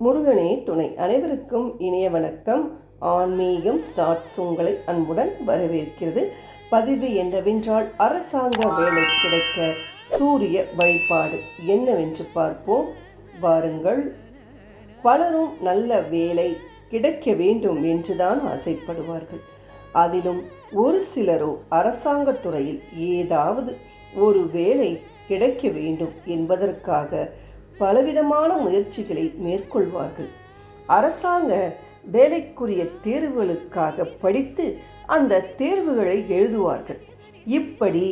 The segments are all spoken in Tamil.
முருகனே துணை. அனைவருக்கும் இனிய வணக்கம். ஆன்மீகம் ஸ்டார்ட்ஸ் உங்களை அன்புடன் வரவேற்கிறது. பதிவு என்னவென்றால், அரசாங்க வேலை கிடைக்க சூரிய வழிபாடு என்னவென்று பார்ப்போம். வாருங்கள். பலரும் நல்ல வேலை கிடைக்க வேண்டும் என்றுதான் ஆசைப்படுவார்கள். அதிலும் ஒரு சிலரோ அரசாங்கத் துறையில் ஏதாவது ஒரு வேலை கிடைக்க வேண்டும் என்பதற்காக பலவிதமான முயற்சிகளை மேற்கொள்வார்கள். அரசாங்க வேலைக்குரிய தேர்வுகளுக்காக படித்து அந்த தேர்வுகளை எழுதுவார்கள். இப்படி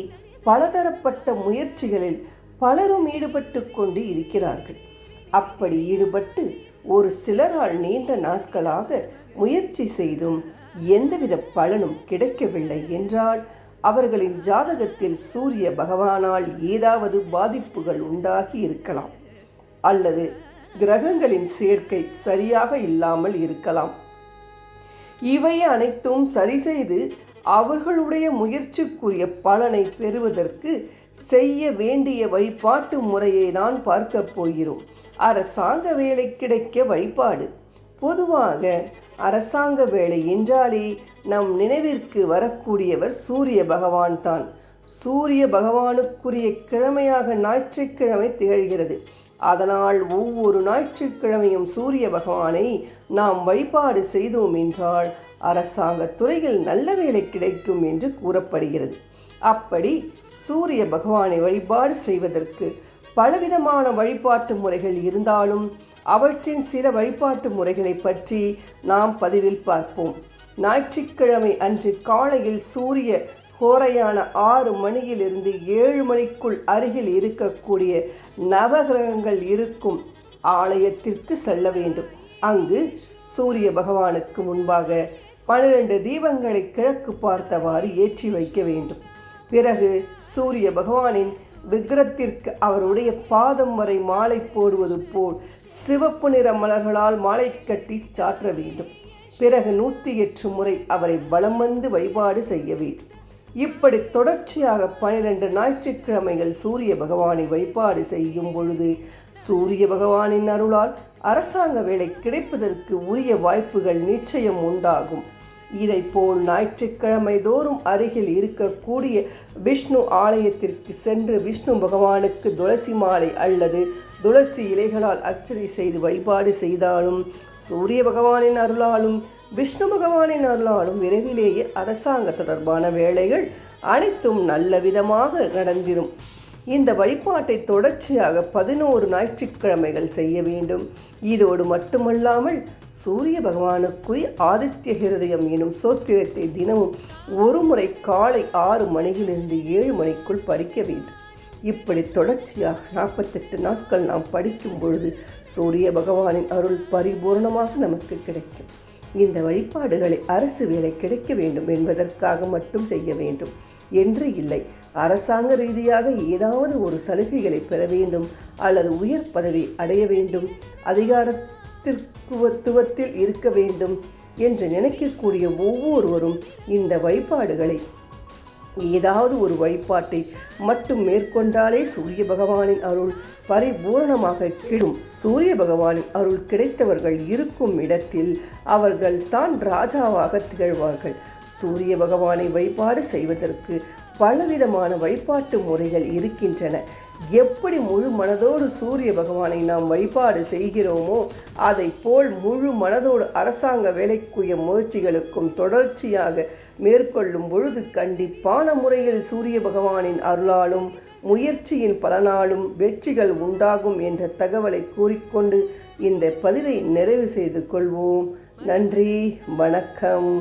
பலதரப்பட்ட முயற்சிகளில் பலரும் ஈடுபட்டு கொண்டு இருக்கிறார்கள். அப்படி ஈடுபட்டு ஒரு சிலரால் நீண்ட நாட்களாக முயற்சி செய்தும் எந்தவித பலனும் கிடைக்கவில்லை என்றால், அவர்களின் ஜாதகத்தில் சூரிய பகவானால் ஏதாவது பாதிப்புகள் உண்டாகி இருக்கலாம், அல்லது கிரகங்களின் சேர்க்கை சரியாக இல்லாமல் இருக்கலாம். இவை அனைத்தும் சரி செய்து அவர்களுடைய முயற்சிக்குரிய பலனை பெறுவதற்கு செய்ய வேண்டிய வழிபாட்டு முறையை தான் பார்க்க போகிறோம். அரசாங்க வேலை கிடைக்க வழிபாடு. பொதுவாக அரசாங்க வேலை என்றாலே நம் நினைவிற்கு வரக்கூடியவர் சூரிய பகவான் தான். சூரிய பகவானுக்குரிய கிழமையாக ஞாயிற்றுக்கிழமை திகழ்கிறது. அதனால் ஒவ்வொரு ஞாயிற்றுக்கிழமையும் சூரிய பகவானை நாம் வழிபாடு செய்தோம் என்றால் அரசாங்க துறையில் நல்ல வேலை கிடைக்கும் என்று கூறப்படுகிறது. அப்படி சூரிய பகவானை வழிபாடு செய்வதற்கு பலவிதமான வழிபாட்டு முறைகள் இருந்தாலும் அவற்றின் சில வழிபாட்டு முறைகளை பற்றி நாம் பதிவில் பார்ப்போம். ஞாயிற்றுக்கிழமை அன்று காலையில் சூரிய ஹோரையான 6 மணியிலிருந்து 7 மணிக்குள் அருகில் இருக்கக்கூடிய நவகிரகங்கள் இருக்கும் ஆலயத்திற்கு செல்ல வேண்டும். அங்கு சூரிய பகவானுக்கு முன்பாக 12 தீபங்களை கிழக்கு பார்த்தவாறு ஏற்றி வைக்க வேண்டும். பிறகு சூரிய பகவானின் விக்கிரத்திற்கு அவருடைய பாதம் வரை மாலை போடுவது போல் சிவப்பு நிற மலர்களால் மாலை கட்டி சாற்ற வேண்டும். பிறகு 108 முறை அவரை வலம் வந்து வழிபாடு செய்ய வேண்டும். இப்படி தொடர்ச்சியாக 12 ஞாயிற்றுக்கிழமைகள் சூரிய பகவானை வழிபாடு செய்யும் பொழுது சூரிய பகவானின் அருளால் அரசாங்க வேலை கிடைப்பதற்கு உரிய வாய்ப்புகள் நிச்சயம் உண்டாகும். இதைப்போல் ஞாயிற்றுக்கிழமை தோறும் அருகில் இருக்கக்கூடிய விஷ்ணு ஆலயத்திற்கு சென்று விஷ்ணு பகவானுக்கு துளசி மாலை அல்லது துளசி இலைகளால் அர்ச்சனை செய்து வழிபாடு செய்தாலும் சூரிய பகவானின் அருளாலும் விஷ்ணு பகவானின் அருளாலும் விரைவிலேயே அரசாங்க தொடர்பான வேலைகள் அனைத்தும் நல்ல விதமாக நடந்திடும். இந்த வழிபாட்டை தொடர்ச்சியாக 11 ஞாயிற்றுக்கிழமைகள் செய்ய வேண்டும். இதோடு மட்டுமல்லாமல் சூரிய பகவானுக்குரிய ஆதித்ய ஹிருதயம் எனும் சோத்திரத்தை தினமும் ஒரு முறை காலை 6 மணியிலிருந்து 7 மணிக்குள் படிக்க வேண்டும். இப்படி தொடர்ச்சியாக 48 நாட்கள் நாம் படிக்கும் பொழுது சூரிய பகவானின் அருள் பரிபூர்ணமாக நமக்கு கிடைக்கும். இந்த வழிபாடுகளை அரசு வேலை கிடைக்க வேண்டும் என்பதற்காக மட்டும் செய்ய வேண்டும் என்று இல்லை. அரசாங்க ரீதியாக ஏதாவது ஒரு சலுகைகளை பெற வேண்டும், அல்லது உயர் பதவி அடைய வேண்டும், அதிகாரத்திற்குவத்தில் இருக்க வேண்டும் என்று நினைக்கக்கூடிய ஒவ்வொருவரும் இந்த வழிபாடுகளை ஏதாவது ஒரு வழிபாட்டை மட்டும் மேற்கொண்டாலே சூரிய பகவானின் அருள் பரிபூர்ணமாக கிடும். சூரிய பகவானின் அருள் கிடைத்தவர்கள் இருக்கும் இடத்தில் அவர்கள் தான் ராஜாவாக திகழ்வார்கள். சூரிய பகவானை வழிபாடு செய்வதற்கு பலவிதமான வழிபாட்டு முறைகள் இருக்கின்றன. எப்படி முழு மனதோடு சூரிய பகவானை நாம் வழிபாடு செய்கிறோமோ அதை போல் முழு மனதோடு அரசாங்க வேலைக்குரிய முயற்சிகளுக்கும் தொடர்ச்சியாக மேற்கொள்ளும் பொழுது கண்டிப்பான முறையில் சூரிய பகவானின் அருளாலும் முயற்சியின் பலனாலும் வெற்றிகள் உண்டாகும் என்ற தகவலை கூறிக்கொண்டு இந்த பதிவை நிறைவு செய்து கொள்வோம். நன்றி, வணக்கம்.